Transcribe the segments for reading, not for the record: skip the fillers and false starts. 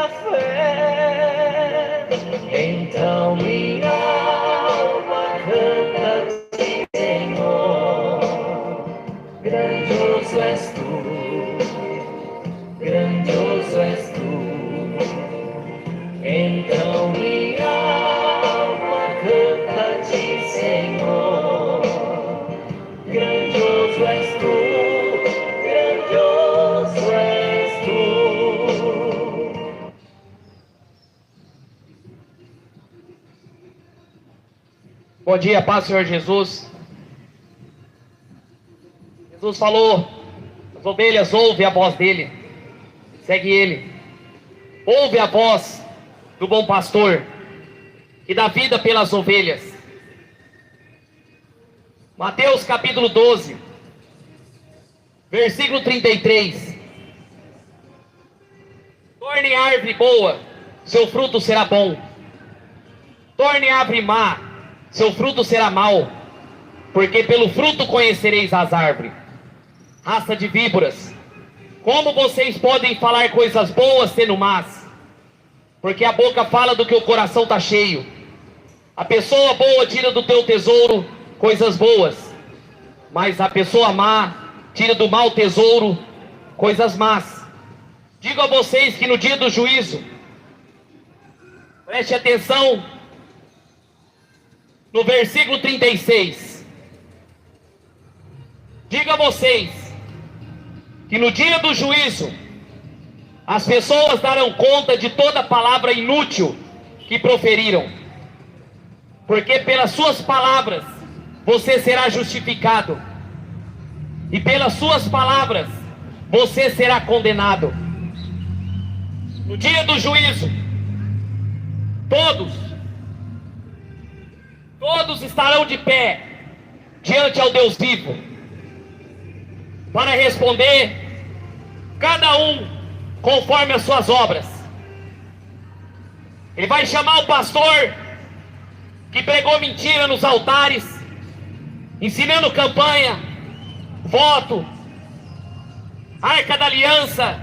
pela fé. Então minha alma canta-te, Senhor. Grandioso és tu, grandioso és tu. Então minha alma canta-te, Senhor. Grandioso és tu, grandioso és tu. Bom dia, paz do Senhor Jesus. Jesus falou, as ovelhas ouvem a voz dele, segue ele. Ouve a voz do bom pastor, que dá vida pelas ovelhas. Mateus capítulo 12, versículo 33. Torne árvore boa, seu fruto será bom. Torne árvore má, seu fruto será mau. Porque pelo fruto conhecereis as árvores. Raça de víboras, como vocês podem falar coisas boas sendo más? Porque a boca fala do que o coração está cheio. A pessoa boa tira do teu tesouro coisas boas, mas a pessoa má tira do mau tesouro coisas más. Digo a vocês que no dia do juízo, preste atenção no versículo 36. Digo a vocês que no dia do juízo as pessoas darão conta de toda palavra inútil que proferiram. Porque pelas suas palavras você será justificado, e pelas suas palavras você será condenado. No dia do juízo, todos estarão de pé diante ao Deus vivo, para responder cada um conforme as suas obras. Ele vai chamar o pastor que pregou mentira nos altares, ensinando campanha, voto, arca da aliança,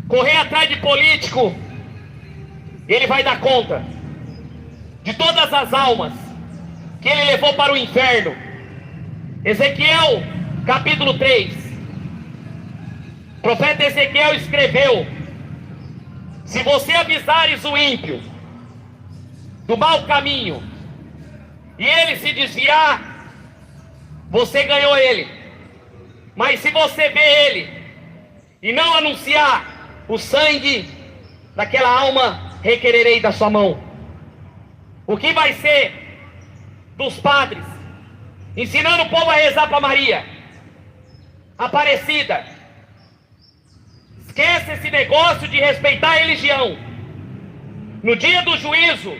correr atrás de político. Ele vai dar conta de todas as almas que ele levou para o inferno. Ezequiel capítulo 3. O profeta Ezequiel escreveu: se você avisares o ímpio do mau caminho e ele se desviar, você ganhou ele. Mas se você vê ele e não anunciar, o sangue daquela alma requererei da sua mão. O que vai ser dos padres ensinando o povo a rezar para Maria Aparecida? Esquece esse negócio de respeitar a religião. No dia do juízo,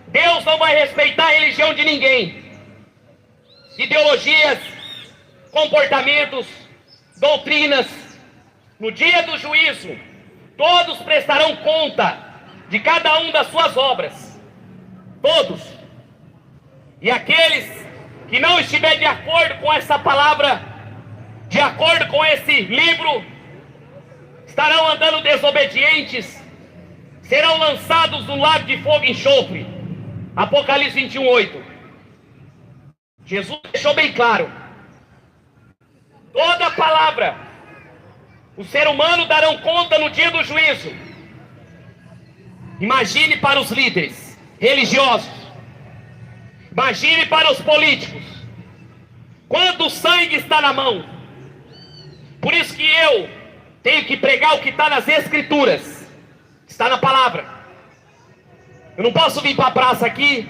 Deus não vai respeitar a religião de ninguém. Ideologias, comportamentos, doutrinas. No dia do juízo, todos prestarão conta de cada um das suas obras. Todos. E aqueles que não estiverem de acordo com essa palavra, de acordo com esse livro, estarão andando desobedientes, serão lançados no lago de fogo e enxofre. Apocalipse 21:8. Jesus deixou bem claro: toda palavra o ser humano darão conta no dia do juízo. Imagine para os líderes religiosos, imagine para os políticos, quanto sangue está na mão. Por isso que eu tenho que pregar o que está nas escrituras, está na palavra. Eu não posso vir para a praça aqui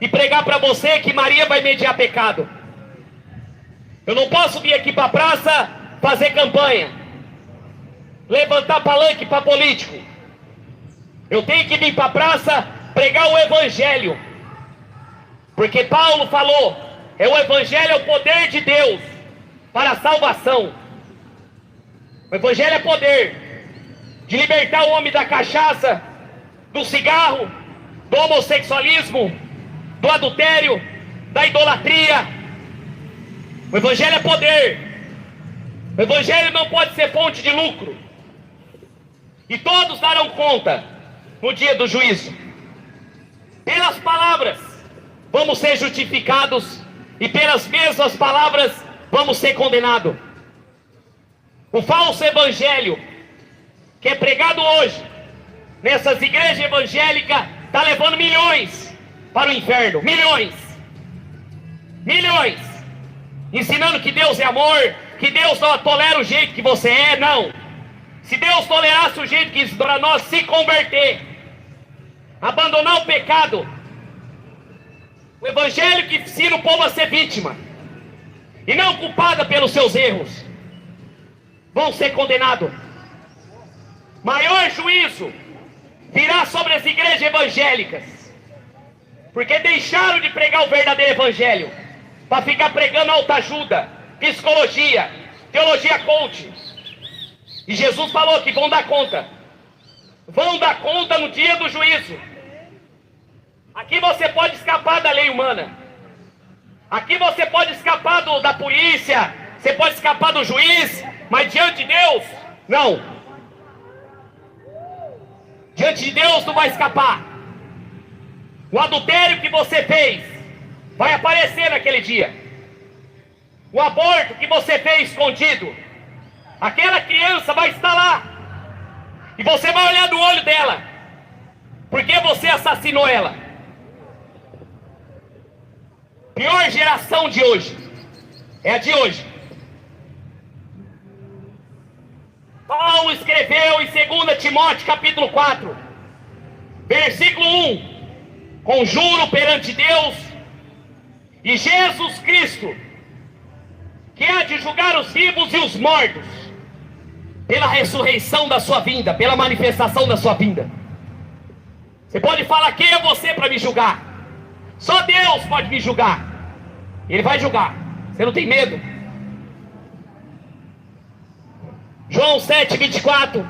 e pregar para você que Maria vai mediar pecado. Eu não posso vir aqui para a praça fazer campanha, levantar palanque para político. Eu tenho que vir para a praça pregar o evangelho, porque Paulo falou: o evangelho é o poder de Deus para a salvação. O evangelho é poder de libertar o homem da cachaça, do cigarro, do homossexualismo, do adultério, da idolatria. O evangelho é poder. O evangelho não pode ser fonte de lucro. e todos darão conta no dia do juízo. Pelas palavras vamos ser justificados, e pelas mesmas palavras vamos ser condenados. O falso evangelho que é pregado hoje nessas igrejas evangélicas está levando milhões para o inferno. Milhões, ensinando que Deus é amor, que Deus não tolera o jeito que você é. Não. Se Deus tolerasse o jeito que isso, para nós se converter, abandonar o pecado, o evangelho que ensina o povo a ser vítima e não culpada pelos seus erros, vão ser condenados. Maior juízo virá sobre as igrejas evangélicas, porque deixaram de pregar o verdadeiro evangelho para ficar pregando autoajuda, psicologia, teologia coach. E Jesus falou que vão dar conta no dia do juízo. Aqui você pode escapar da lei humana, aqui você pode escapar da polícia, você pode escapar do juiz, mas diante de Deus, não. Diante de Deus não vai escapar. O adultério que você fez vai aparecer naquele dia. O aborto que você fez escondido, aquela criança vai estar lá, e você vai olhar no olho dela, porque você assassinou ela. Pior geração de hoje é a de hoje. Paulo escreveu em 2 Timóteo capítulo 4, versículo 1: conjuro perante Deus e Jesus Cristo, que há de julgar os vivos e os mortos, pela ressurreição da sua vinda, pela manifestação da sua vinda. Você pode falar: quem é você para me julgar? Só Deus pode me julgar. Ele vai julgar. Você não tem medo? João 7:24: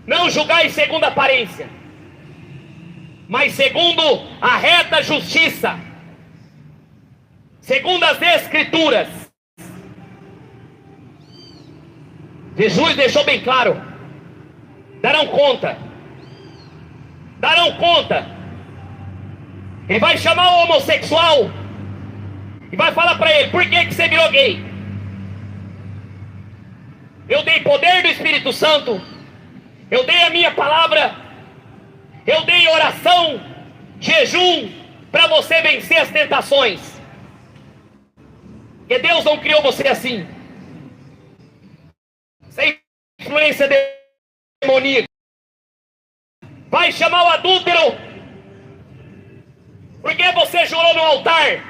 não julgai segundo a aparência, mas segundo a reta justiça, segundo as Escrituras. Jesus deixou bem claro: darão conta. Ele vai chamar o homossexual e vai falar para ele: por que você virou gay? Eu dei poder do Espírito Santo, eu dei a minha palavra, eu dei oração, jejum, para você vencer as tentações. Porque Deus não criou você assim, sem influência demoníaca. Vai chamar o adúltero, porque você jurou no altar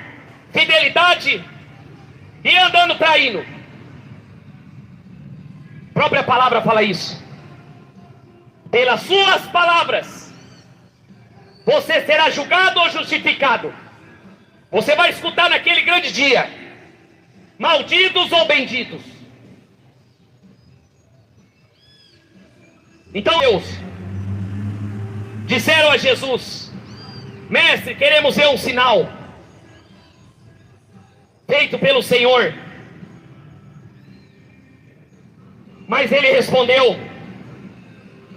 fidelidade e andando traindo. A própria palavra fala isso. Pelas suas palavras você será julgado ou justificado. Você vai escutar naquele grande dia: malditos ou benditos. Então Deus disseram a Jesus: mestre, queremos ver um sinal feito pelo Senhor. Mas ele respondeu: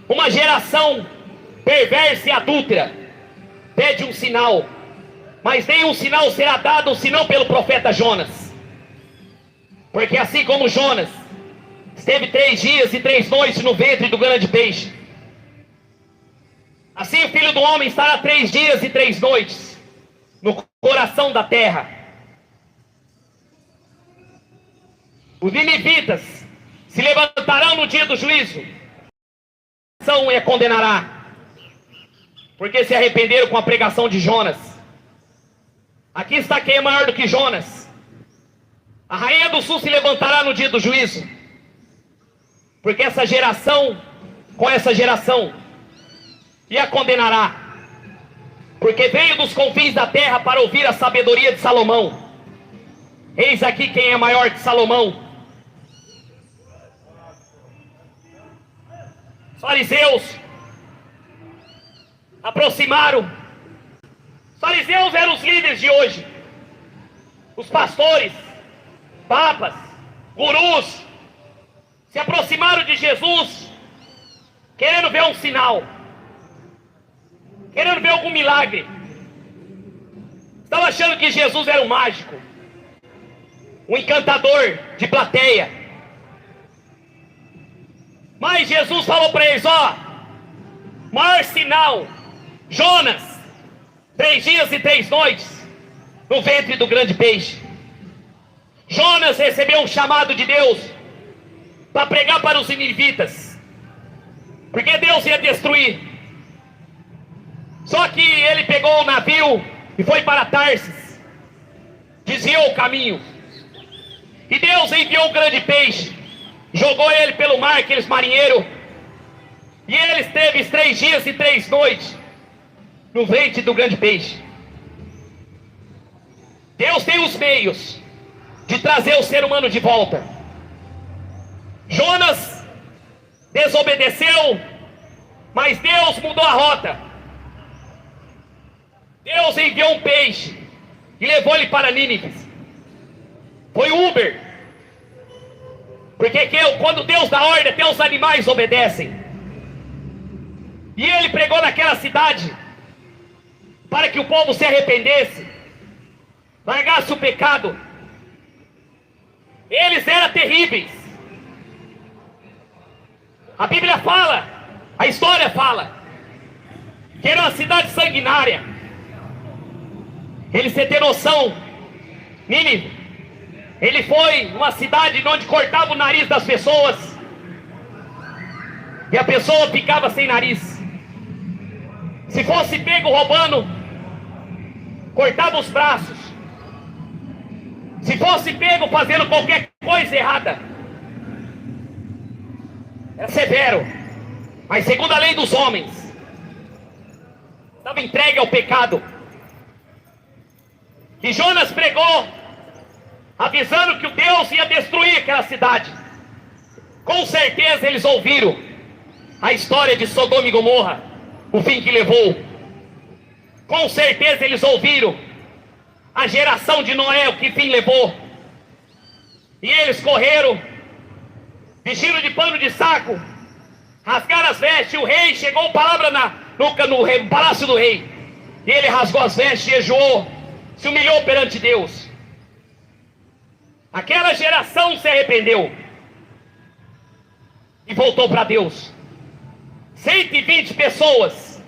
uma geração perversa e adúltera pede um sinal, mas nenhum sinal será dado senão pelo profeta Jonas. Porque assim como Jonas esteve 3 dias e 3 noites no ventre do grande peixe, assim o Filho do Homem estará 3 dias e 3 noites no coração da terra. Os ninivitas se levantarão no dia do juízo, a nação condenará, porque se arrependeram com a pregação de Jonas. Aqui está quem é maior do que Jonas. A rainha do sul se levantará no dia do juízo, porque essa geração, com essa geração, e a condenará, porque veio dos confins da terra para ouvir a sabedoria de Salomão. Eis aqui quem é maior que Salomão. Os fariseus aproximaram. Os fariseus eram os líderes de hoje, os pastores, papas, gurus. Se aproximaram de Jesus querendo ver um sinal, querendo ver algum milagre. Estavam achando que Jesus era um mágico, um encantador de plateia. Mas Jesus falou para eles: ó, maior sinal, Jonas, 3 dias e 3 noites no ventre do grande peixe. Jonas recebeu um chamado de Deus para pregar para os ninivitas, porque Deus ia destruir. Só que ele pegou o navio e foi para Tarsis, desviou o caminho, e Deus enviou um grande peixe, jogou ele pelo mar, aqueles marinheiros, e ele esteve 3 dias e 3 noites no ventre do grande peixe. Deus tem os meios de trazer o ser humano de volta. Jonas desobedeceu, mas Deus mudou a rota. Deus enviou um peixe e levou ele para Nínive. Foi Uber. Porque quando Deus dá ordem, até os animais obedecem. E ele pregou naquela cidade para que o povo se arrependesse, largasse o pecado. Eles eram terríveis. A Bíblia fala, a história fala, que era uma cidade sanguinária. Eles, você tem noção, Nínive, ele foi uma cidade onde cortava o nariz das pessoas, e a pessoa ficava sem nariz. Se fosse pego roubando, cortava os braços. Se fosse pego fazendo qualquer coisa errada, era severo. Mas segundo a lei dos homens, estava entregue ao pecado. E Jonas pregou, avisando que o Deus ia destruir aquela cidade. Com certeza eles ouviram a história de Sodoma e Gomorra, o fim que levou. Com certeza eles ouviram a geração de Noé, o que fim levou. E eles correram, vestiram de pano de saco, rasgaram as vestes. O rei chegou palavra no palácio do rei, e ele rasgou as vestes, jejuou, se humilhou perante Deus. Aquela geração se arrependeu e voltou para Deus. 120 pessoas.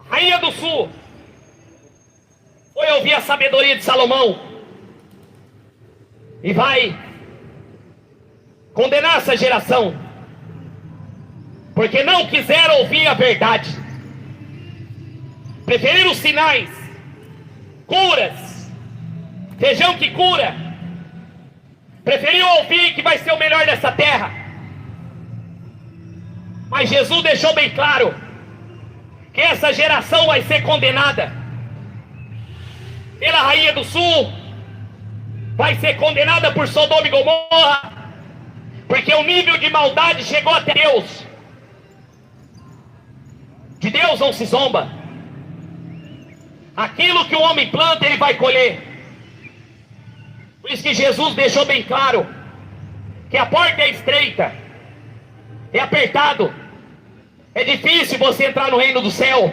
Rainha do Sul foi ouvir a sabedoria de Salomão e vai condenar essa geração, porque não quiseram ouvir a verdade, preferiram os sinais, curas, feijão que cura, preferiram ouvir que vai ser o melhor dessa terra. Mas Jesus deixou bem claro que essa geração vai ser condenada pela Rainha do Sul, vai ser condenada por Sodoma e Gomorra, porque o nível de maldade chegou até Deus. De Deus não se zomba. Aquilo que o homem planta, ele vai colher. Por isso que Jesus deixou bem claro que a porta é estreita, é apertado, é difícil você entrar no reino do céu,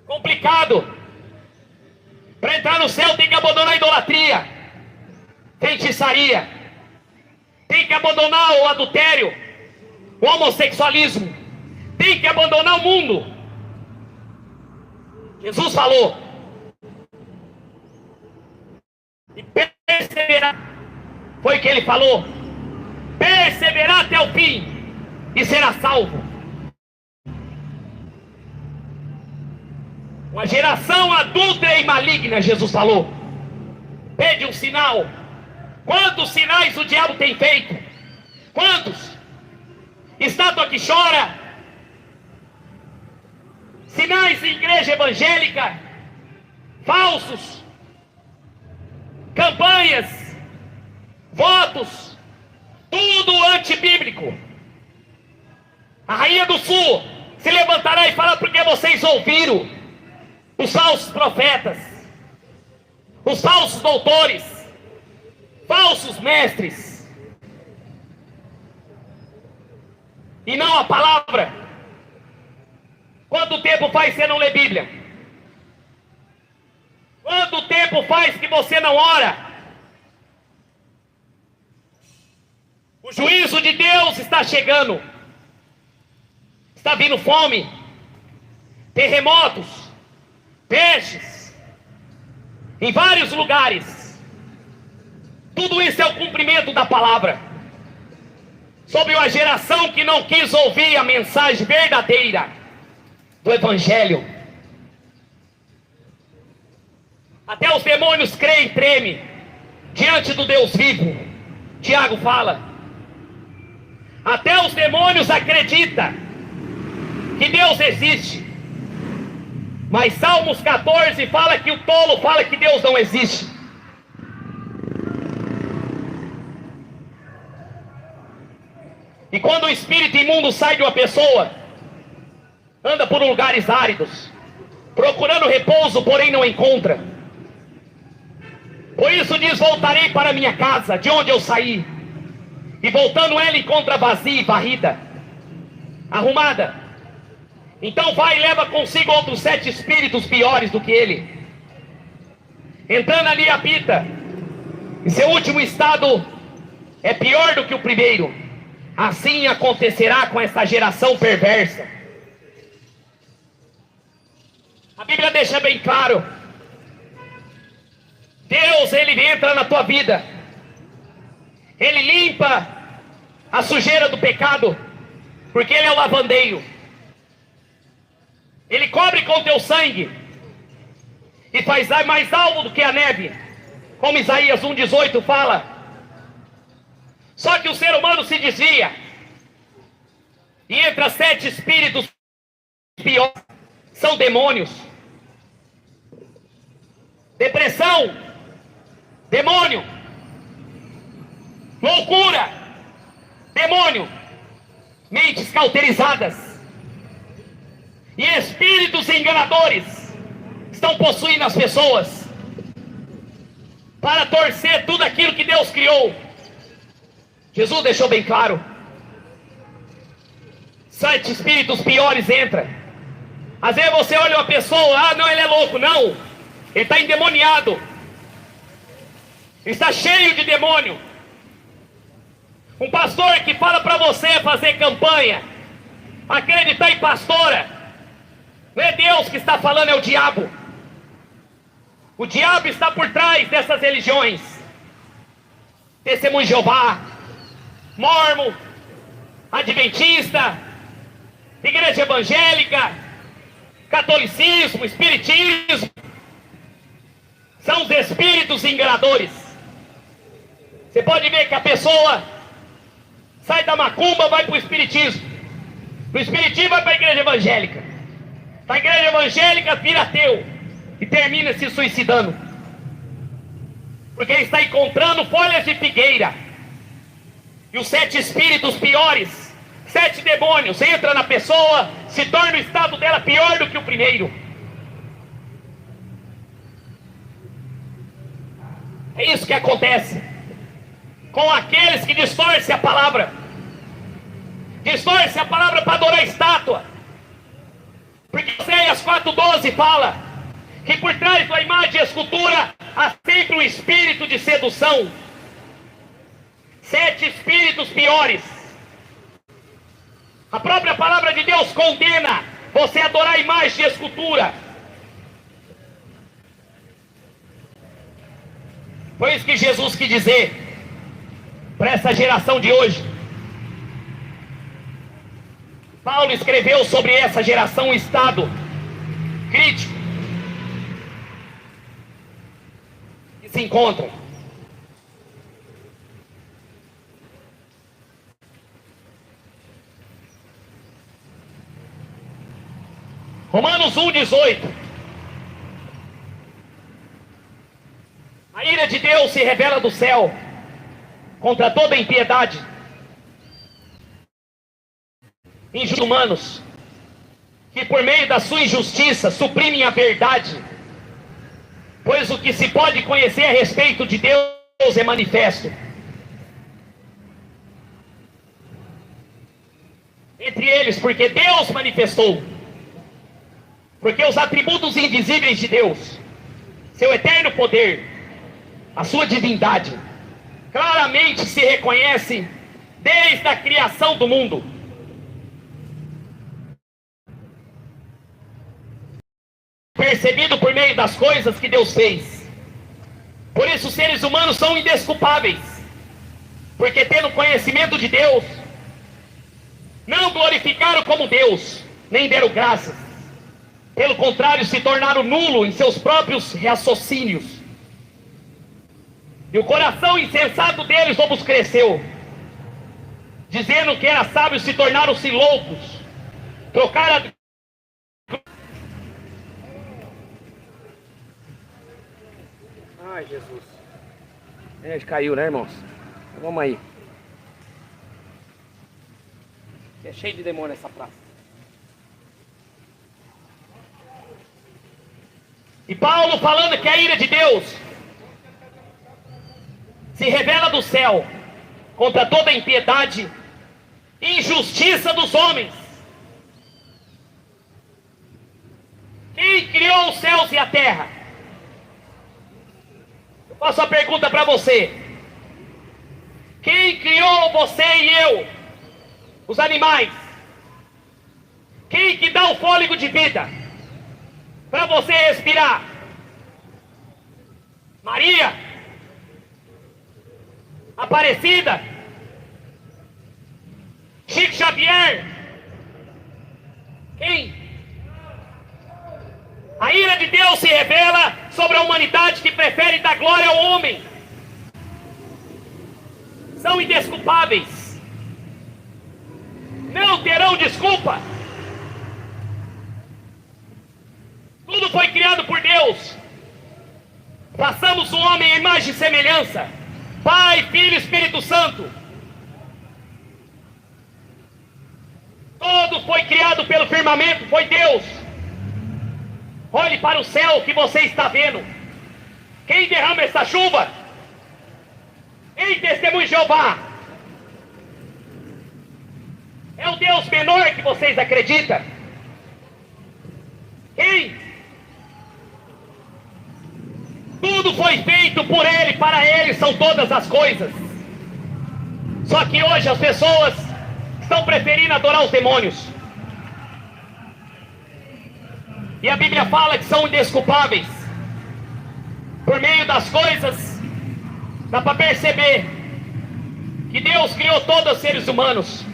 complicado. Para entrar no céu tem que abandonar a idolatria, feitiçaria, tem que abandonar o adultério, o homossexualismo, tem que abandonar o mundo. Jesus falou, e perseverar, foi o que ele falou, perseverar até o fim e será salvo. Uma geração adúltera e maligna, Jesus falou, pede um sinal. Quantos sinais o diabo tem feito? Quantos? Estátua que chora, sinais em igreja evangélica, falsos, campanhas, votos, tudo antibíblico. A Rainha do Sul se levantará e falará, porque vocês ouviram os falsos profetas, os falsos doutores, falsos mestres. e não a palavra? Quanto tempo faz que você não lê Bíblia? Quanto tempo faz que você não ora? O juízo de Deus está chegando. Está vindo fome, terremotos, pestes, em vários lugares. Tudo isso é o cumprimento da palavra. Sobre uma geração que não quis ouvir a mensagem verdadeira do Evangelho. Até os demônios creem e tremem diante do Deus vivo. Tiago fala. Até os demônios acreditam que Deus existe. Mas Salmos 14 fala que o tolo fala que Deus não existe. E quando o espírito imundo sai de uma pessoa, anda por lugares áridos, procurando repouso, porém não encontra. Por isso diz: voltarei para minha casa, de onde eu saí. E voltando ela encontra vazia e varrida, arrumada. Então vai e leva consigo outros 7 espíritos piores do que ele. Entrando ali habita. E seu último estado é pior do que o primeiro. Assim acontecerá com esta geração perversa. A Bíblia deixa bem claro. Deus, Ele entra na tua vida. Ele limpa a sujeira do pecado, porque Ele é o lavandeiro. Ele cobre com o teu sangue e faz mais alvo do que a neve, como Isaías 1,18 fala. Só que o ser humano se desvia e entra 7 espíritos piores. São demônios. Depressão, demônio. Loucura, demônio. Mentes cauterizadas e espíritos enganadores estão possuindo as pessoas para torcer tudo aquilo que Deus criou. Jesus deixou bem claro. 7 espíritos piores entram. Às vezes você olha uma pessoa, não, ele é louco. Não, ele está endemoniado. Ele está cheio de demônio. Um pastor que fala para você fazer campanha, acreditar em pastora, não é Deus que está falando, é o diabo. O diabo está por trás dessas religiões. Testemunho de Jeová, Mórmon, Adventista, Igreja Evangélica, Catolicismo, Espiritismo. São os espíritos enganadores. Você pode ver que a pessoa sai da macumba, vai para o espiritismo. Do espiritismo vai para a igreja evangélica. Da igreja evangélica vira ateu e termina se suicidando. Porque está encontrando folhas de figueira. E os 7 espíritos piores, 7 demônios, entra na pessoa, se torna o estado dela pior do que o primeiro. É isso que acontece com aqueles que distorcem a palavra. Distorcem a palavra para adorar a estátua. Porque Oséias 4,12 fala que por trás da imagem e escultura há sempre um espírito de sedução. 7 espíritos piores. A própria palavra de Deus condena você a adorar imagem e escultura. Foi isso que Jesus quis dizer para essa geração de hoje. Paulo escreveu sobre essa geração um estado crítico que se encontra. Romanos 1,18. A ira de Deus se revela do céu contra toda impiedade, injustos humanos, que por meio da sua injustiça suprimem a verdade, pois o que se pode conhecer a respeito de Deus é manifesto. entre eles, porque Deus manifestou. Porque os atributos invisíveis de Deus, seu eterno poder, a sua divindade, claramente se reconhece desde a criação do mundo. Percebido por meio das coisas que Deus fez. Por isso os seres humanos são indesculpáveis, porque tendo conhecimento de Deus, não glorificaram como Deus, nem deram graças. Pelo contrário, se tornaram nulos em seus próprios raciocínios. E o coração insensato deles obscureceu, dizendo que era sábio, se tornaram-se loucos. Trocaram a... Ai, Jesus. Caiu, né, irmãos? Vamos aí. É cheio de demônio essa praça. E Paulo falando que a ira de Deus se revela do céu contra toda a impiedade e injustiça dos homens. Quem criou os céus e a terra? Eu faço a pergunta para você. Quem criou você e eu? Os animais? Quem que dá o fôlego de vida para você respirar? Maria? Aparecida? Chico Xavier? Quem? A ira de Deus se revela sobre a humanidade que prefere dar glória ao homem. São indesculpáveis. Não terão desculpa. Tudo foi criado por Deus. Façamos o homem à imagem e semelhança. Pai, Filho e Espírito Santo. Tudo foi criado pelo firmamento, foi Deus. Olhe para o céu que você está vendo. Quem derrama essa chuva? Ei, testemunho de Jeová. É o Deus menor que vocês acreditam? Quem? Tudo foi feito por Ele, para Ele são todas as coisas. Só que hoje as pessoas estão preferindo adorar os demônios. E a Bíblia fala que são indesculpáveis. Por meio das coisas, dá para perceber que Deus criou todos os seres humanos.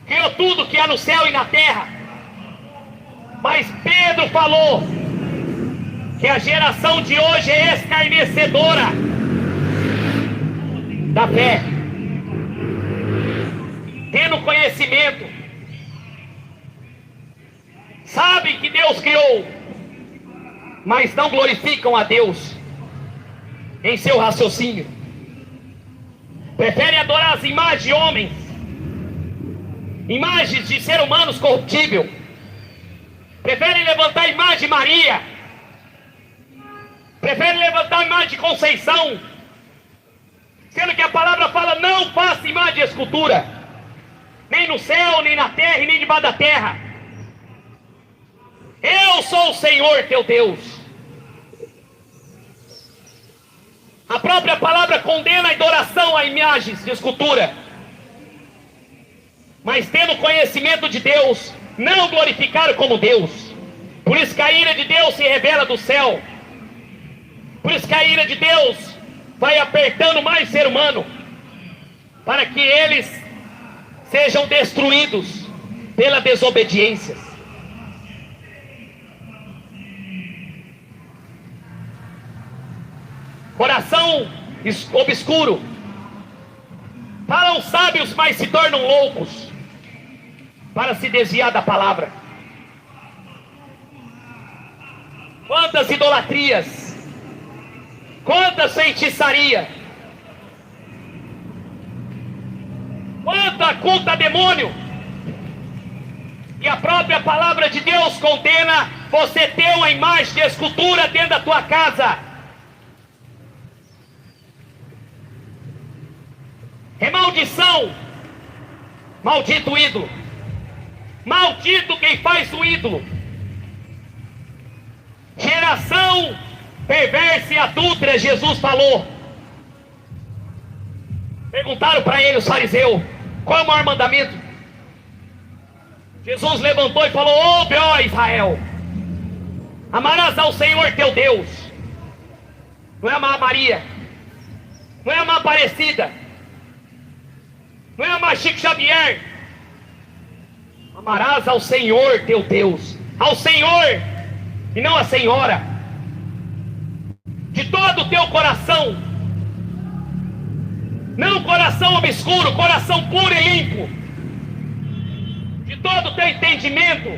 Criou tudo que há no céu e na terra. Mas Pedro falou que a geração de hoje é escarnecedora da fé, tendo conhecimento, sabem que Deus criou, mas não glorificam a Deus em seu raciocínio. Preferem adorar as imagens de homens, imagens de ser humanos corruptível. Preferem levantar a imagem de Maria, preferem levantar a imagem de Conceição, sendo que a palavra fala: não faça imagem de escultura, nem no céu, nem na terra e nem debaixo da terra. Eu sou o Senhor teu Deus. A própria palavra condena a adoração a imagens de escultura, mas tendo conhecimento de Deus, não glorificaram como Deus. Por isso que a ira de Deus se revela do céu. Por isso que a ira de Deus vai apertando mais o ser humano, para que eles sejam destruídos pela desobediência. Coração obscuro. Falam sábios, mas se tornam loucos, para se desviar da palavra. Quantas idolatrias, quantas feitiçaria, quanta culto a demônio. E a própria palavra de Deus condena você ter uma imagem de escultura dentro da tua casa. É maldição. Maldito o ídolo. Maldito quem faz o ídolo. Geração perversa e adúltera, Jesus falou. Perguntaram para ele, os fariseus, qual é o maior mandamento? Jesus levantou e falou: ouve, ó Israel, amarás ao Senhor teu Deus. Não é amar a Maria, não é amar a Aparecida, não é amar Chico Xavier. Amarás ao Senhor teu Deus, ao Senhor e não a senhora, de todo o teu coração, não coração obscuro, coração puro e limpo, de todo o teu entendimento,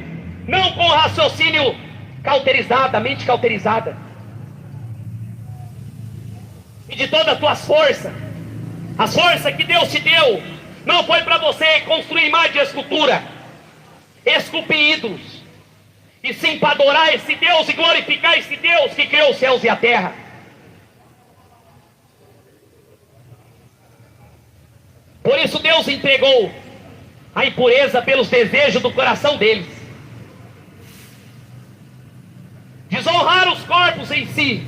não com raciocínio cauterizado, a mente cauterizada, e de todas as tuas forças. A força que Deus te deu não foi para você construir mais de escultura, esculpir ídolos, e sim para adorar esse Deus e glorificar esse Deus que criou os céus e a terra. Por isso Deus entregou a impureza pelos desejos do coração deles. Desonrar os corpos em si,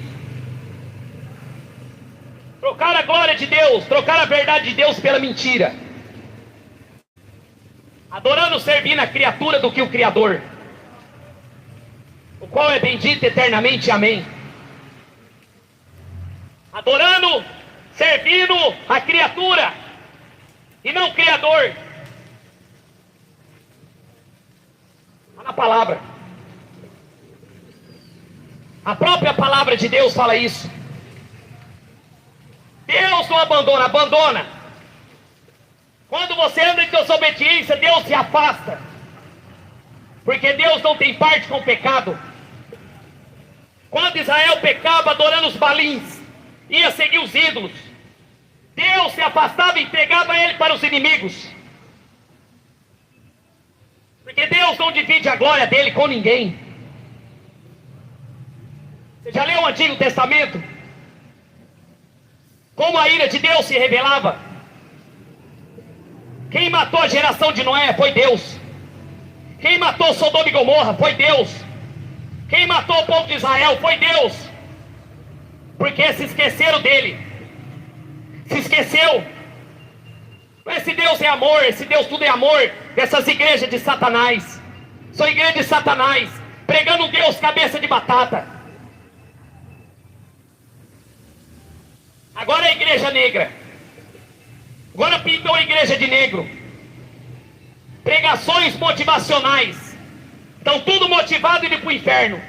trocar a glória de Deus, trocar a verdade de Deus pela mentira, adorando, servindo a criatura do que o Criador, o qual é bendito eternamente, amém. Adorando, servindo a criatura e não o Criador. Está na palavra. A própria palavra de Deus fala isso. Deus não abandona, abandona. Quando você anda em desobediência, Deus se afasta. Porque Deus não tem parte com o pecado. Quando Israel pecava adorando os balins, ia seguir os ídolos, Deus se afastava e entregava ele para os inimigos. Porque Deus não divide a glória dele com ninguém. Você já leu o Antigo Testamento? Como a ira de Deus se revelava? Quem matou a geração de Noé foi Deus. Quem matou Sodoma e Gomorra foi Deus. Quem matou o povo de Israel foi Deus. Porque se esqueceram dele. Se esqueceu. Esse Deus é amor, esse Deus tudo é amor. Essas igrejas de Satanás são igrejas de Satanás, pregando um Deus cabeça de batata. Agora é a igreja negra. Agora pintou a igreja de negro. Pregações motivacionais. Estão tudo motivado a ir para o inferno.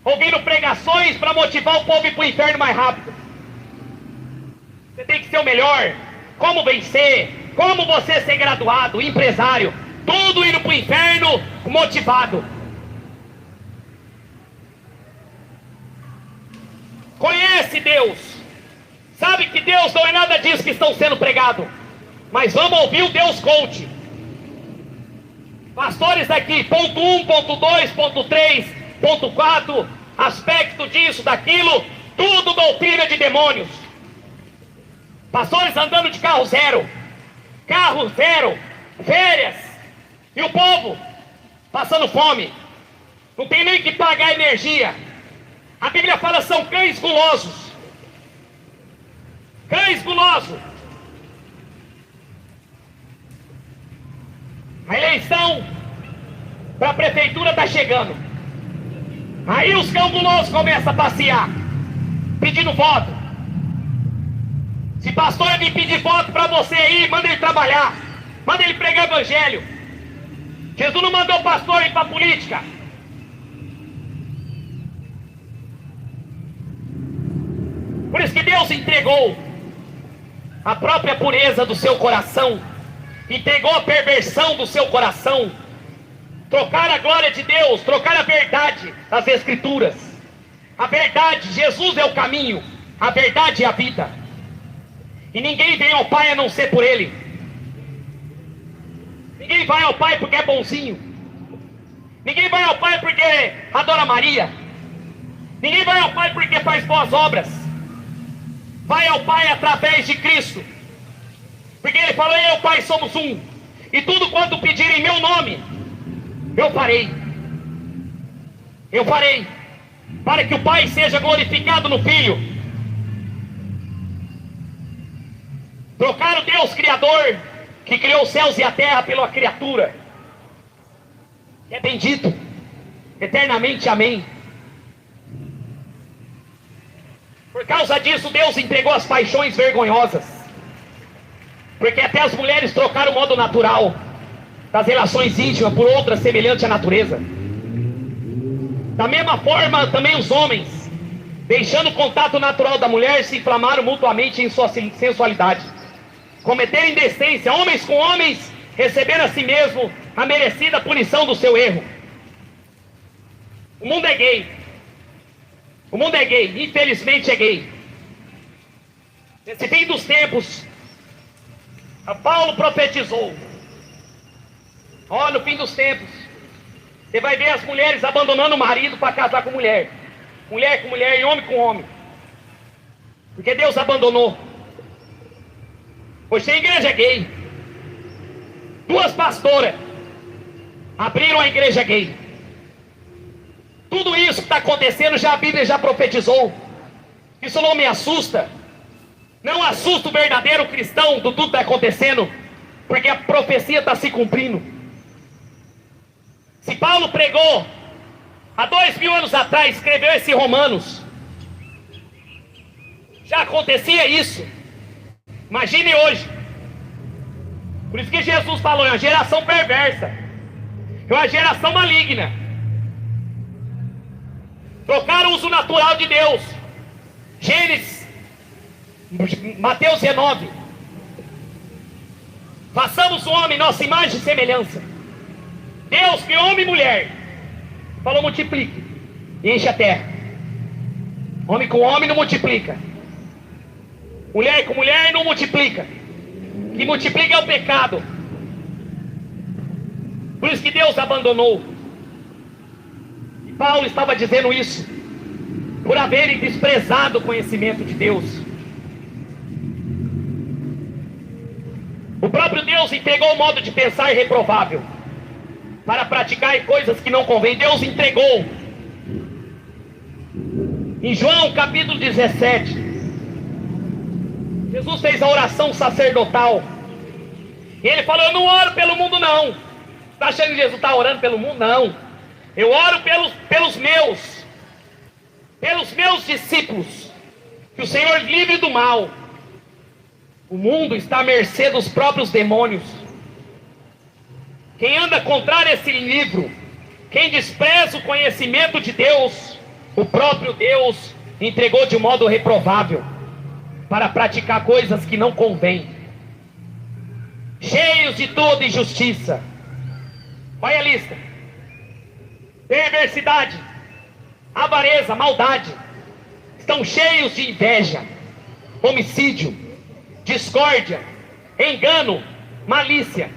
Ouvindo pregações para motivar o povo a ir para o inferno mais rápido. Você tem que ser o melhor. Como vencer? Como você ser graduado, empresário? Tudo indo para o inferno motivado. Conhece Deus. Sabe que Deus não é nada disso que estão sendo pregado. Mas vamos ouvir o Deus coach. Pastores daqui, ponto 1, ponto 2, ponto 3, ponto 4, aspecto disso, daquilo, tudo doutrina de demônios. Pastores andando de carro zero, férias, e o povo passando fome, não tem nem que pagar energia. A Bíblia fala são cães gulosos. Cães gulosos. A eleição para a prefeitura está chegando. Aí os cães gulosos começam a passear, pedindo voto. Se pastor vir pedir voto para você aí, manda ele trabalhar, manda ele pregar evangelho. Jesus não mandou o pastor ir para a política. Por isso que Deus entregou a própria pureza do seu coração, entregou a perversão do seu coração, trocar a glória de Deus, trocar a verdade das Escrituras. A verdade, Jesus é o caminho, a verdade é a vida. E ninguém vem ao Pai a não ser por Ele. Ninguém vai ao Pai porque é bonzinho. Ninguém vai ao Pai porque adora Maria. Ninguém vai ao Pai porque faz boas obras. Vai ao Pai através de Cristo. Porque Ele falou, eu e o Pai somos um. E tudo quanto pedirem em meu nome, eu farei. Eu farei, para que o Pai seja glorificado no Filho. Trocar o Deus Criador, que criou os céus e a terra, pela criatura, que é bendito eternamente, amém. Por causa disso, Deus entregou as paixões vergonhosas, porque até as mulheres trocaram o modo natural das relações íntimas por outra semelhante à natureza. Da mesma forma, também os homens, deixando o contato natural da mulher, se inflamaram mutuamente em sua sensualidade, cometeram indecência, homens com homens, receberam a si mesmo a merecida punição do seu erro. O mundo é gay. O mundo é gay, infelizmente é gay. Nesse fim dos tempos, Paulo profetizou: ó, no fim dos tempos, você vai ver as mulheres abandonando o marido para casar com mulher, mulher com mulher e homem com homem, porque Deus abandonou. Hoje tem igreja gay. Duas pastoras abriram a igreja gay. Tudo isso que está acontecendo, já a Bíblia já profetizou. Isso não me assusta. Não assusta o verdadeiro cristão do tudo que está acontecendo, porque a profecia está se cumprindo. Se Paulo pregou há 2000 anos atrás, escreveu esse Romanos, já acontecia isso. Imagine hoje. Por isso que Jesus falou: é uma geração perversa, é uma geração maligna. Trocaram o uso natural de Deus. Gênesis, Mateus 19. Façamos o homem nossa imagem e semelhança. Deus criou homem e mulher, falou: multiplique e enche a terra. Homem com homem não multiplica, mulher com mulher não multiplica. O que multiplica é o pecado. Por isso que Deus abandonou. E Paulo estava dizendo isso por haverem desprezado o conhecimento de Deus. O próprio Deus entregou o modo de pensar reprovável para praticar coisas que não convém. Deus entregou. Em João capítulo 17, Jesus fez a oração sacerdotal. E ele falou: eu não oro pelo mundo não. Está achando que Jesus está orando pelo mundo? Não. Eu oro pelos meus discípulos, que o Senhor livre do mal. O mundo está à mercê dos próprios demônios. Quem anda contrário a esse livro, quem despreza o conhecimento de Deus, o próprio Deus entregou de modo reprovável para praticar coisas que não convém, cheios de toda injustiça. Olha a lista: perversidade, avareza, maldade. Estão cheios de inveja, homicídio, discórdia, engano, malícia.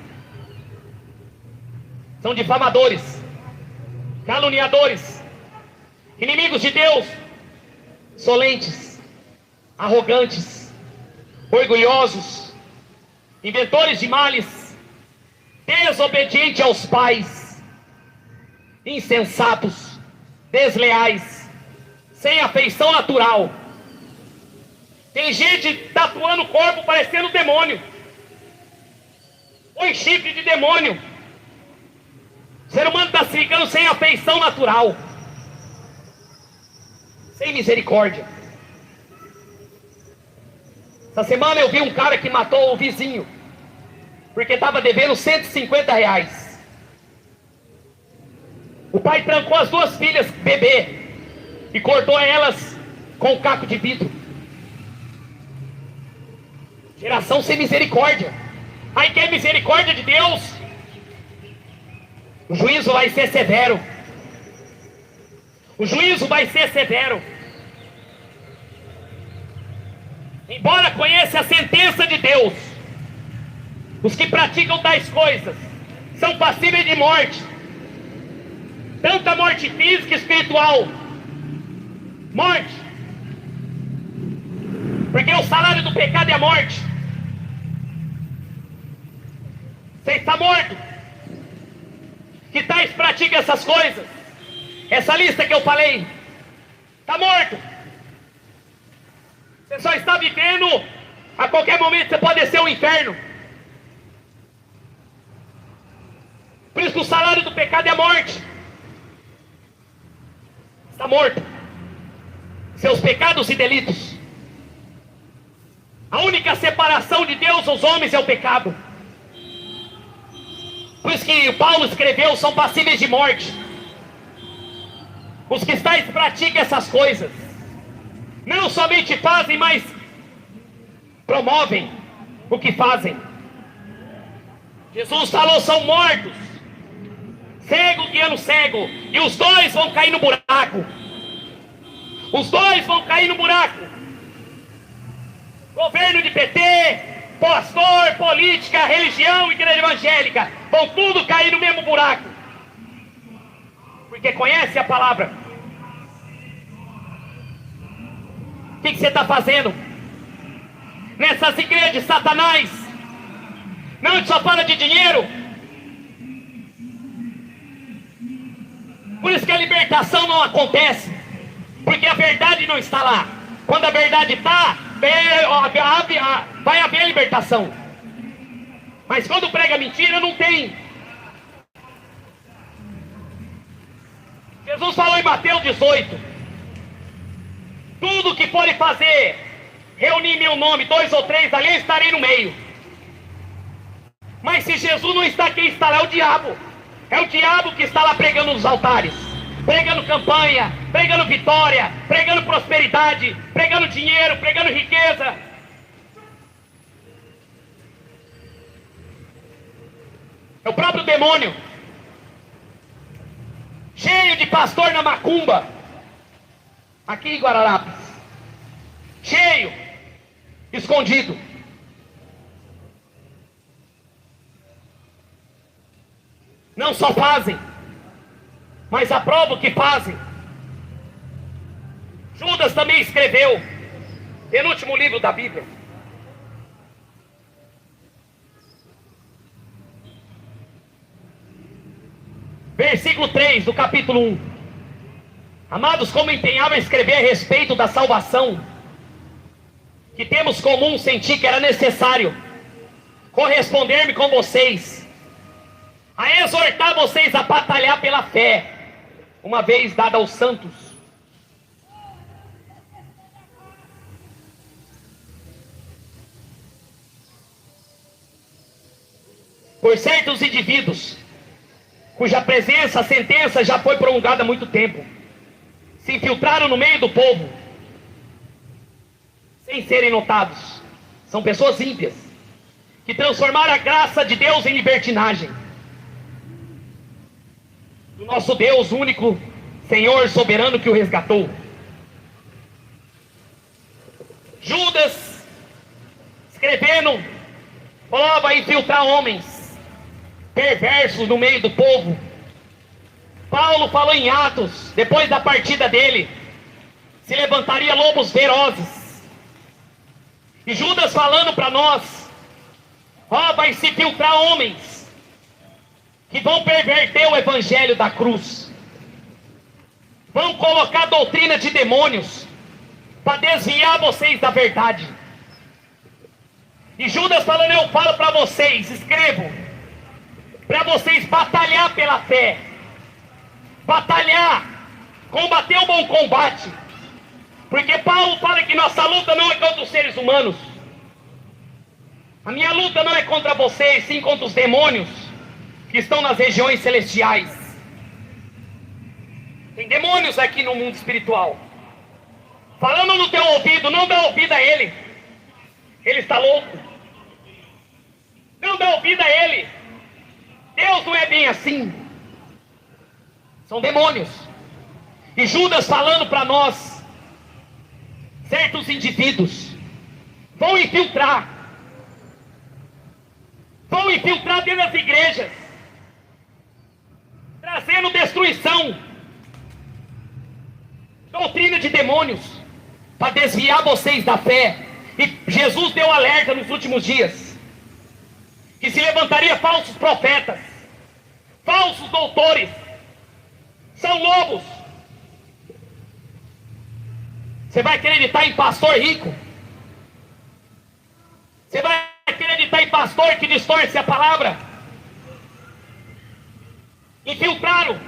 São difamadores, caluniadores, inimigos de Deus, insolentes, arrogantes, orgulhosos, inventores de males, desobedientes aos pais, insensatos, desleais, sem afeição natural. Tem gente tatuando o corpo parecendo demônio, põe chifre de demônio. O ser humano está se ficando sem afeição natural, sem misericórdia. Essa semana eu vi um cara que matou o vizinho, porque estava devendo R$150. O pai trancou as duas filhas, bebê, e cortou elas com um caco de vidro. Geração sem misericórdia. Aí quer misericórdia de Deus? O juízo vai ser severo. O juízo vai ser severo. Embora conheça a sentença de Deus, os que praticam tais coisas são passíveis de morte, tanto a morte física e espiritual. Morte, porque o salário do pecado é a morte. Você está morto. Que tais pratica essas coisas. Essa lista que eu falei. Está morto. Você só está vivendo. A qualquer momento você pode descer ao inferno. Por isso que o salário do pecado é a morte. Está morto. Seus pecados e delitos. A única separação de Deus dos homens é o pecado. Por isso que Paulo escreveu, são passíveis de morte. Os que praticam essas coisas. Não somente fazem, mas promovem o que fazem. Jesus falou, são mortos. Cego guiando cego. E os dois vão cair no buraco. Os dois vão cair no buraco. Governo de PT, pastor, política, religião, igreja evangélica, vão tudo cair no mesmo buraco. Porque conhece a palavra. O que você está fazendo? Nessas igrejas de Satanás. Não, a gente só fala de dinheiro. Por isso que a libertação não acontece. Porque a verdade não está lá. Quando a verdade está, vai haver a libertação. Mas quando prega mentira, não tem. Jesus falou em Mateus 18: tudo que forem fazer, reunir meu nome, 2 ou 3 ali, eu estarei no meio. Mas se Jesus não está, quem está lá é o diabo. É o diabo que está lá pregando nos altares, pregando campanha, pregando vitória, pregando prosperidade, pregando dinheiro, pregando riqueza. É o próprio demônio, cheio de pastor na macumba, aqui em Guararapes, cheio, escondido. Não só fazem, mas aprovam o que fazem. Judas também escreveu, penúltimo livro da Bíblia. Versículo 3 do capítulo 1. Amados, como empenhava a escrever a respeito da salvação que temos comum, senti que era necessário corresponder-me com vocês, a exortar vocês a batalhar pela fé, uma vez dada aos santos. Por certos indivíduos, cuja presença, a sentença já foi prolongada há muito tempo, se infiltraram no meio do povo, sem serem notados. São pessoas ímpias, que transformaram a graça de Deus em libertinagem. Do nosso Deus único, Senhor soberano que o resgatou. Judas, escrevendo, falava infiltrar homens perversos no meio do povo. Paulo falou em Atos, depois da partida dele, se levantaria lobos ferozes. E Judas falando para nós, vai se filtrar homens que vão perverter o evangelho da cruz, vão colocar doutrina de demônios para desviar vocês da verdade. E Judas falando, eu falo para vocês, escrevo, para vocês batalhar pela fé, batalhar, combater o bom combate, porque Paulo fala que nossa luta não é contra os seres humanos. A minha luta não é contra vocês, sim contra os demônios que estão nas regiões celestiais. Tem demônios aqui no mundo espiritual, falando no teu ouvido, não dá ouvido a ele, ele está louco. Não dá ouvido a ele, Deus não é bem assim. São demônios. E Judas falando para nós, certos indivíduos vão infiltrar dentro das igrejas, trazendo destruição, doutrina de demônios, para desviar vocês da fé. E Jesus deu alerta nos últimos dias, que se levantaria falsos profetas, falsos doutores, são lobos. Você vai acreditar em pastor rico? Você vai acreditar em pastor que distorce a palavra? Infiltraram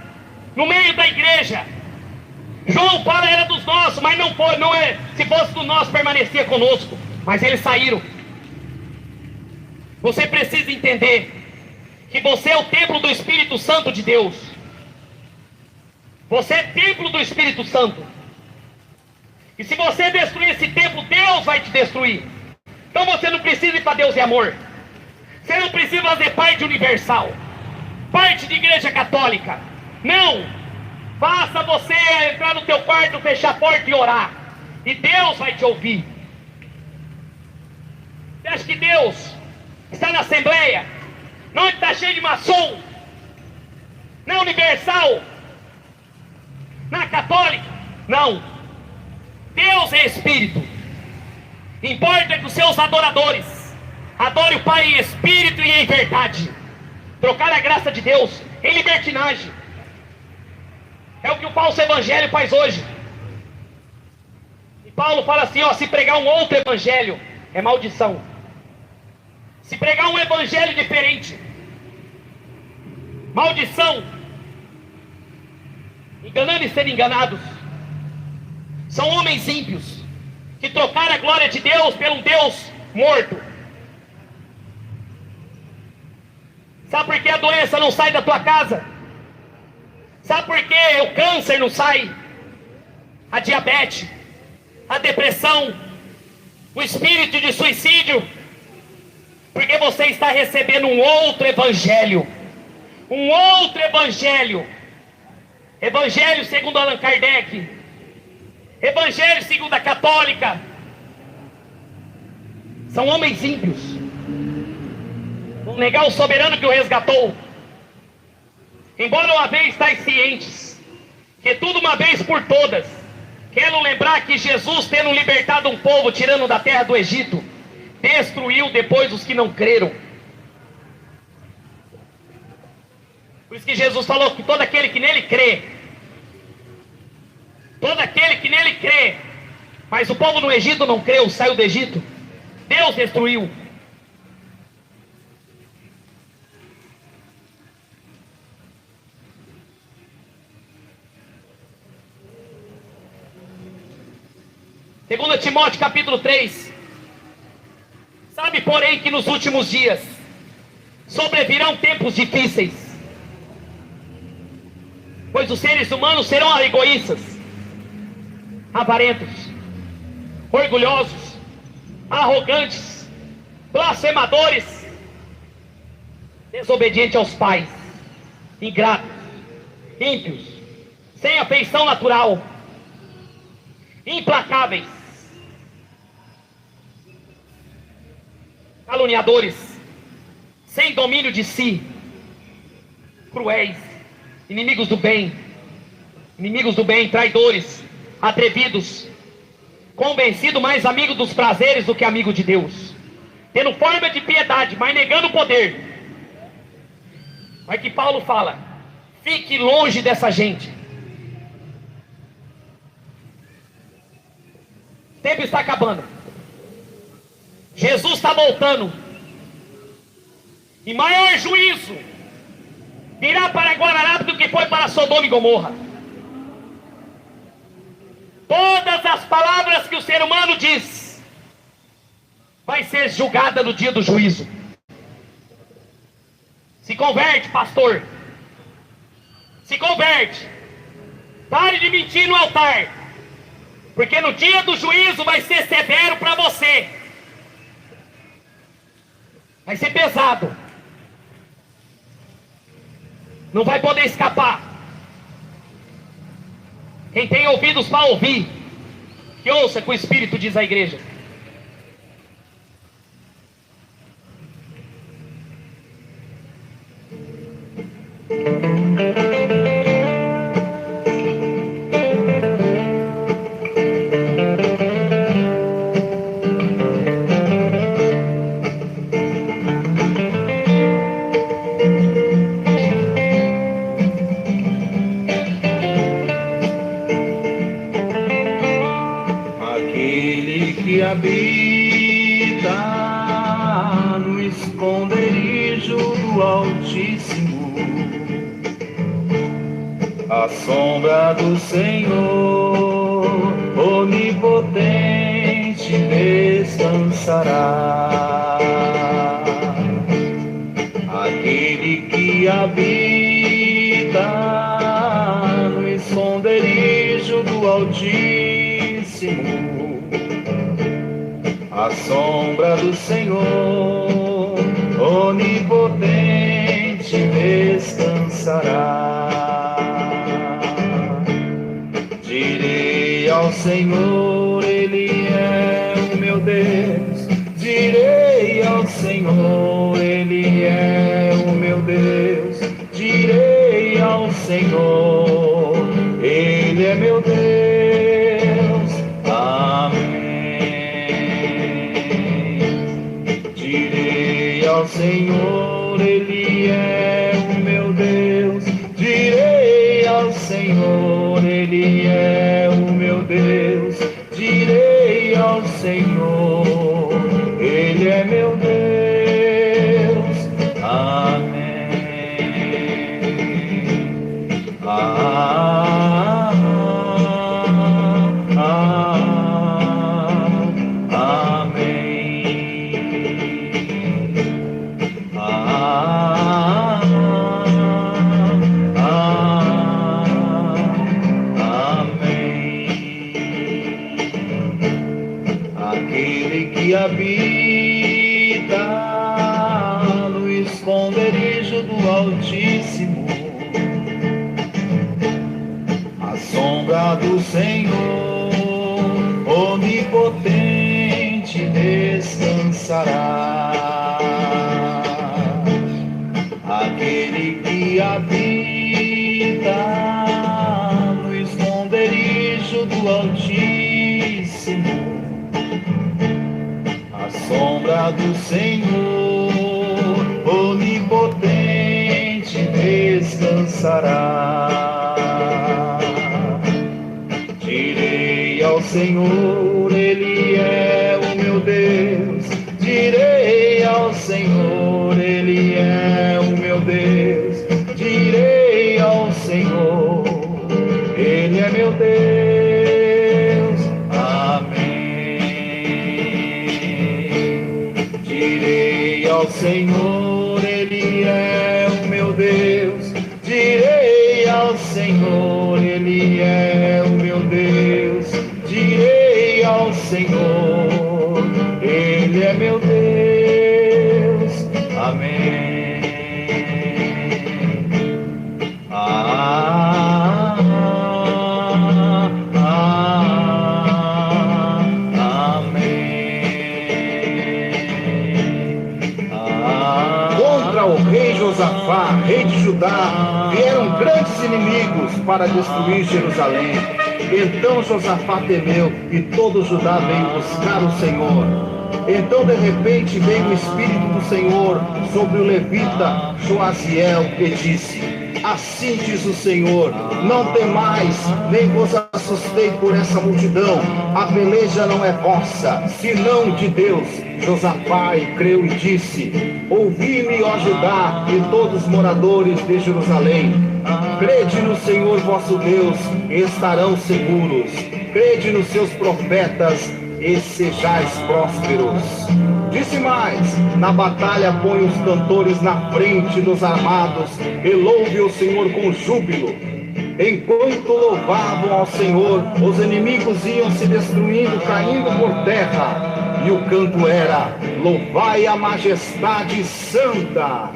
no meio da igreja. João fala era dos nossos, mas não foi, não é. Se fosse do nosso, permanecia conosco. Mas eles saíram. Você precisa entender que você é o templo do Espírito Santo de Deus. Você é templo do Espírito Santo. E se você destruir esse templo, Deus vai te destruir. Então você não precisa ir para Deus e amor. Você não precisa fazer parte universal, parte de igreja católica. Não. Faça você entrar no teu quarto, fechar a porta e orar. E Deus vai te ouvir. Você acha que Deus está na Assembleia? Não está cheio de maçom? Na Universal? Na Católica? Não. Deus é Espírito. Importa que os seus adoradores adorem o Pai em Espírito e em verdade. Trocar a graça de Deus em libertinagem. É o que o falso evangelho faz hoje. E Paulo fala assim, ó, se pregar um outro evangelho, é maldição. Se pregar um evangelho diferente, maldição. Enganando e sendo enganados. São homens ímpios que trocaram a glória de Deus pelo Deus morto. Sabe por que a doença não sai da tua casa? Sabe por que o câncer não sai? A diabetes, a depressão, o espírito de suicídio? Porque você está recebendo um outro evangelho. Um outro evangelho. Evangelho segundo Allan Kardec. Evangelho segundo a católica. São homens ímpios. Vão negar o soberano que o resgatou. Embora uma vez estáis cientes que tudo uma vez por todas, quero lembrar que Jesus, tendo libertado um povo, tirando da terra do Egito, destruiu depois os que não creram. Por isso que Jesus falou que todo aquele que nele crê, todo aquele que nele crê, mas o povo no Egito não creu, saiu do Egito, Deus destruiu. Segundo Timóteo capítulo 3. Sabe, porém, que nos últimos dias sobrevirão tempos difíceis, pois os seres humanos serão egoístas, avarentos, orgulhosos, arrogantes, blasfemadores, desobedientes aos pais, ingratos, ímpios, sem afeição natural, implacáveis, caluniadores, sem domínio de si, cruéis, inimigos do bem, traidores, atrevidos, convencido mais amigo dos prazeres do que amigo de Deus, tendo forma de piedade, mas negando o poder. Olha que Paulo fala, fique longe dessa gente. O tempo está acabando. Jesus está voltando. E maior juízo virá para Guararapes do que foi para Sodoma e Gomorra. Todas as palavras que o ser humano diz vai ser julgada no dia do juízo. Se converte, pastor. Se converte. Pare de mentir no altar. Porque no dia do juízo vai ser severo para você. Vai ser pesado. Não vai poder escapar. Quem tem ouvidos para ouvir, que ouça o que o Espírito diz à igreja. habita no esconderijo do Altíssimo, à sombra do Senhor onipotente descansará. Aquele que habita no esconderijo do Altíssimo, à sombra do Senhor onipotente descansará. Direi ao Senhor, Ele é o meu Deus. Direi ao Senhor, Ele é o meu Deus. Direi ao Senhor, Ele é meu Deus. Amém. Direi ao Senhor, Ele é o meu Deus. Direi ao Senhor, Ele é o meu Deus. Direi ao Senhor, Ele é meu Deus. Amém. Aquele que habita no esconderijo do Altíssimo, à sombra do Senhor onipotente descansará. Aquele que habita no esconderijo do Altíssimo, à sombra do Senhor onipotente descansará. Direi ao Senhor, Ele é o meu Deus. Direi ao Senhor, Ele é o meu Deus. Direi ao Senhor, Ele é meu Deus. Amém. Direi ao Senhor, Ele é o meu Deus. Direi ao Senhor, Ele é o meu Deus. Direi ao Senhor, Ele é meu Deus. Amém. Contra o rei Josafá, rei de Judá, vieram grandes inimigos para destruir Jerusalém. Então Josafá temeu e todo Judá veio buscar o Senhor. Então de repente veio o Espírito do Senhor sobre o levita Joaziel e disse: assim diz o Senhor, não temais, nem vos assustei por essa multidão. A peleja não é vossa, senão de Deus. Josafá creu e disse: ouvi-me, ó Judá, e todos os moradores de Jerusalém. Crede no Senhor vosso Deus, e estarão seguros. Crede nos seus profetas, e sejais prósperos. Disse mais: na batalha põe os cantores na frente dos armados, e louve o Senhor com júbilo. Enquanto louvavam ao Senhor, os inimigos iam se destruindo, caindo por terra. E o canto era: louvai a majestade santa.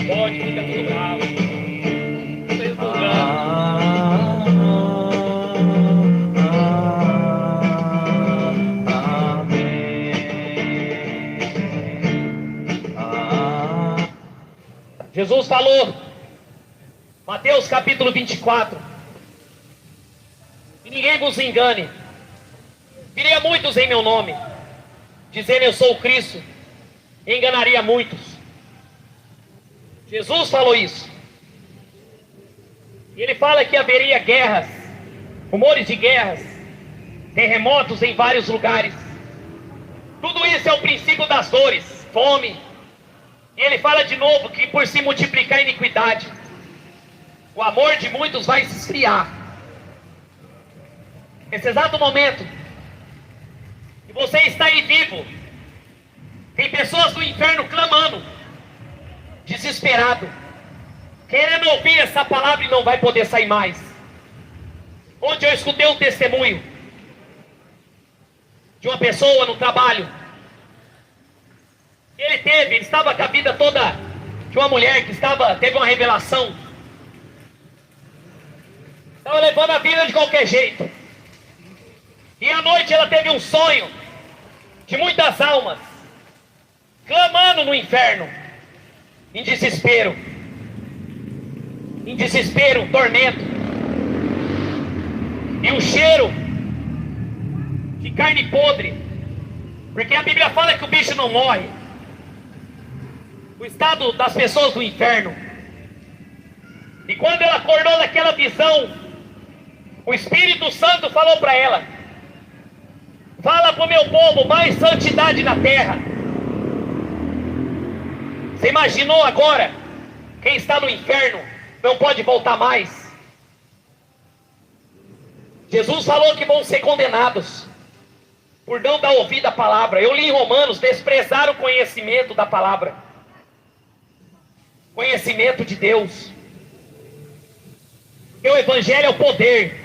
Pode, fica tudo bravo. Jesus falou, Mateus capítulo 24, e ninguém vos engane, viria muitos em meu nome, dizendo eu sou o Cristo, e enganaria muitos. Jesus falou isso. E ele fala que haveria guerras, rumores de guerras, terremotos em vários lugares. Tudo isso é o princípio das dores, fome. E ele fala de novo que por se multiplicar a iniquidade, o amor de muitos vai se esfriar. Nesse exato momento que você está aí vivo, tem pessoas do inferno clamando, desesperado, querendo ouvir essa palavra e não vai poder sair mais. Ontem eu escutei um testemunho de uma pessoa no trabalho. Ele estava com a vida toda de uma mulher que teve uma revelação. Estava levando a vida de qualquer jeito. E à noite ela teve um sonho de muitas almas clamando no inferno, em desespero, tormento, e um cheiro de carne podre, porque a Bíblia fala que o bicho não morre. O estado das pessoas do inferno. E quando ela acordou daquela visão, o Espírito Santo falou para ela: fala para o meu povo mais santidade na terra. Você imaginou agora? Quem está no inferno não pode voltar mais. Jesus falou que vão ser condenados por não dar ouvido à palavra. Eu li em Romanos: desprezar o conhecimento da palavra, conhecimento de Deus. E o Evangelho é o poder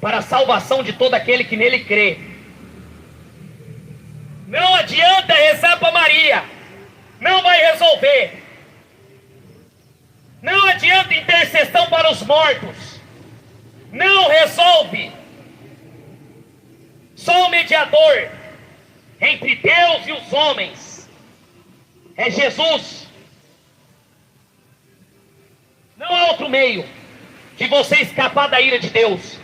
para a salvação de todo aquele que nele crê. Não adianta rezar para Maria, não vai resolver. Não adianta intercessão para os mortos, não resolve. Só o mediador entre Deus e os homens é Jesus. Não há outro meio de você escapar da ira de Deus,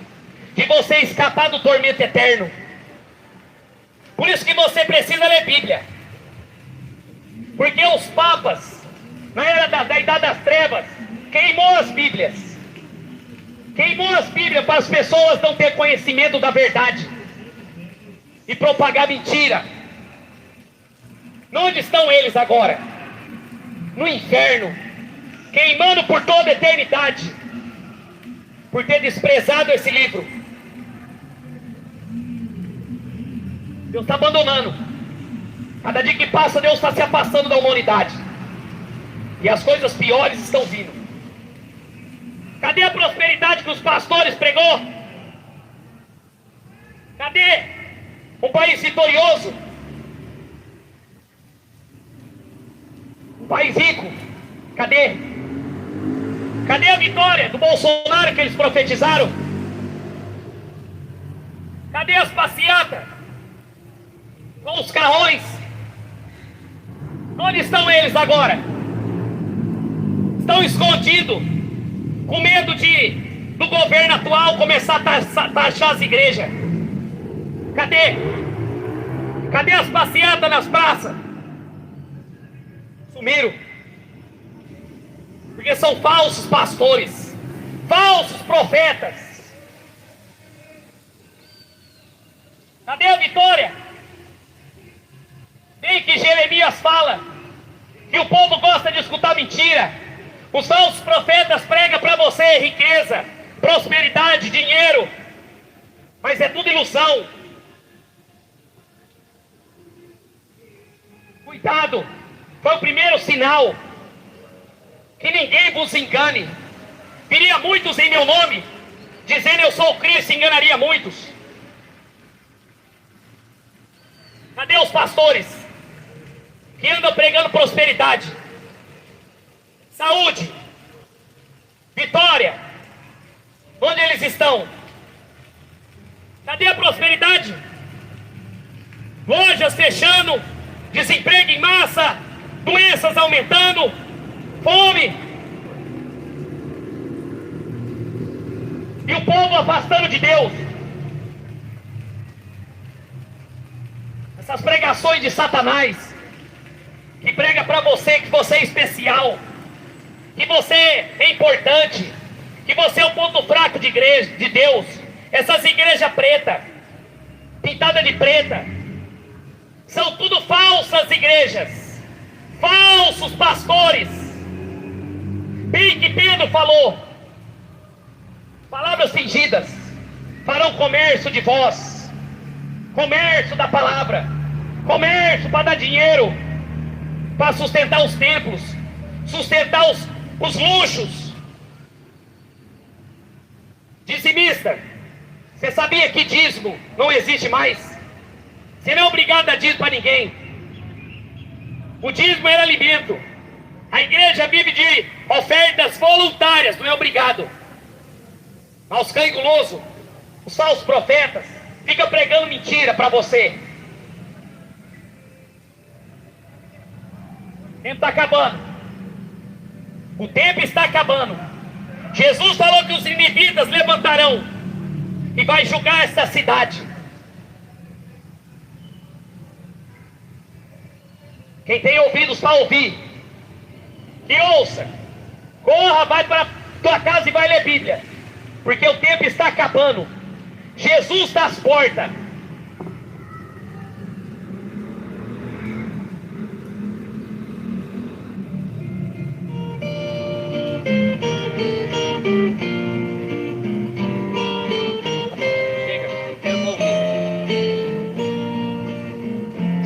de você escapar do tormento eterno. Por isso que você precisa ler Bíblia. Porque os papas, na era da Idade das Trevas, queimou as Bíblias. Queimou as Bíblias para as pessoas não ter conhecimento da verdade e propagar mentira. Onde estão eles agora? No inferno, queimando por toda a eternidade, por ter desprezado esse livro. Deus está abandonando. Cada dia que passa, Deus está se afastando da humanidade. E as coisas piores estão vindo. Cadê a prosperidade que os pastores pregou? Cadê um país vitorioso? Um país rico? Cadê? Cadê a vitória do Bolsonaro que eles profetizaram? Cadê as passeatas com os carrões? Onde estão eles agora? Estão escondidos, com medo do governo atual começar a taxar as igrejas. Cadê? Cadê as passeatas nas praças? Sumiram. Porque são falsos pastores, falsos profetas. Cadê a vitória? Bem que Jeremias fala que o povo gosta de escutar mentira. Os falsos profetas pregam para você riqueza, prosperidade, dinheiro, mas é tudo ilusão. Cuidado, foi o primeiro sinal. Que ninguém vos engane. Viria muitos em meu nome, dizendo eu sou o Cristo, enganaria muitos. Cadê os pastores que andam pregando prosperidade, saúde, vitória? Onde eles estão? Cadê a prosperidade? Lojas fechando, desemprego em massa, doenças aumentando, fome, e o povo afastando de Deus. Essas pregações de Satanás, que prega para você que você é especial, que você é importante, que você é o ponto fraco de igreja, de Deus. Essas igrejas pretas, pintadas de preta, são tudo falsas igrejas, falsos pastores. Bem que Pedro falou, palavras fingidas, farão comércio de vós, comércio da palavra, comércio para dar dinheiro, para sustentar os templos, sustentar os luxos. Dizimista, você sabia que dízimo não existe mais? Você não é obrigado a dízimo para ninguém. O dízimo era alimento. A igreja vive de ofertas voluntárias, não é obrigado. Aos cães gulosos, os falsos profetas, fica pregando mentira para você. O tempo está acabando. O tempo está acabando. Jesus falou que os ninivitas levantarão e vai julgar esta cidade. Quem tem ouvidos para ouvir, que ouça. Corra, vai para tua casa e vai ler Bíblia, porque o tempo está acabando. Jesus está às portas.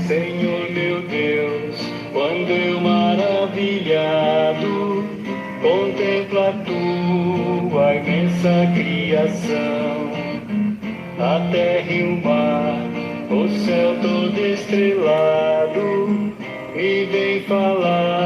Senhor meu Deus, quando eu maravilhado contemplo a tua imensa criação, a terra e o mar, o céu todo estrelado, me vem falar